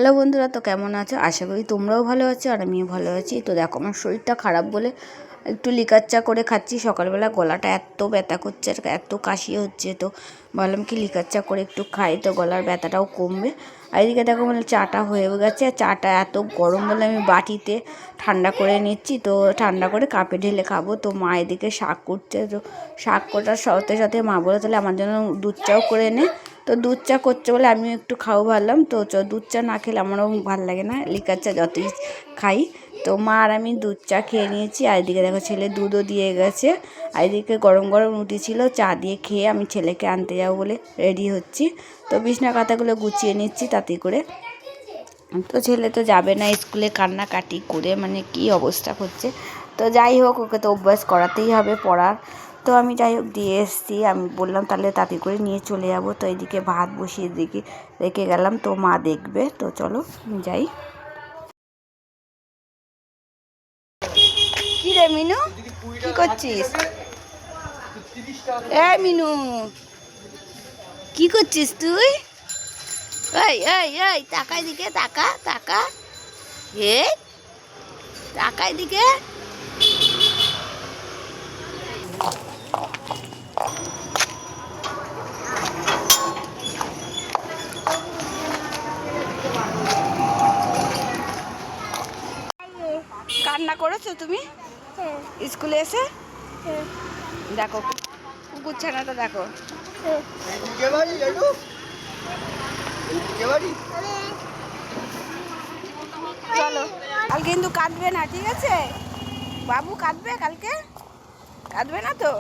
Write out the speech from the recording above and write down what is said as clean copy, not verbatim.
Hello বন্ধুরা, তো কেমন আছো? আশা করি তোমরাও ভালো আছো আর আমিও ভালো আছি। তো দেখো, আমার শরীরটা খারাপ বলে একটু লিকার চা করে খাচ্ছি। সকালবেলা গলাটা এত ব্যথা করছে আর এত কাশি হচ্ছে, তো ভাবলাম কি লিকার চা করে একটু খাই, তো গলার ব্যথাটাও কমবে। আর এদিকে দেখো, মানে চাটা হয়ে গেছে। চাটা এত গরম বলে আমি বাটিতে ঠান্ডা করে নিচ্ছি, তো ঠান্ডা করে কাপে ঢেলে খাবো। তো মা এদিকে শাক করছে, তো শাক করার সাথে সাথে মা বলে তাহলে আমার জন্য দুধ চাও করে নে। তো দুধ চা করছে বলে আমিও একটু খাও ভাবলাম। তো দুধ চা না খেলে আমারও ভালো লাগে না, লিকার চা যতই খাই। তো মা আর আমি দুধ চা খেয়ে নিয়েছি। আর এদিকে দেখো, ছেলে দুধও দিয়ে গেছে। আর এদিকে গরম গরম রুটি ছিল, চা দিয়ে খেয়ে আমি ছেলেকে আনতে যাবো বলে রেডি হচ্ছি। তো বিছনা কাঁথাগুলো গুছিয়ে নিচ্ছি তাতে করে। তো ছেলে তো যাবে না স্কুলে, কান্নাকাটি করে মানে কি অবস্থা করছে। তো যাই হোক, ওকে তো অভ্যাস করাতেই হবে পড়ার। তো আমি যাই হোক দিয়ে এসেছি। আমি বললাম তাহলে তাতে করে নিয়ে চলে যাবো। তো এইদিকে ভাত বসিয়ে দিকে রেখে গেলাম, তো মা দেখবে। তো চলো যাই। কি রে মিনু, কি করছিস? এই মিনু, কি করছিস তুই? এই এই এই তাকাই দিকে, তাকা তাকা, হে তাকাই দিকে। কান্না করেছো তুমি স্কুলে এসে? দেখো কুকুর ছানাটা দেখো। চলো, কাল কিন্তু কাঁদবে না, ঠিক আছে? বাবু কাঁদবে কালকে? কাঁদবে না তো?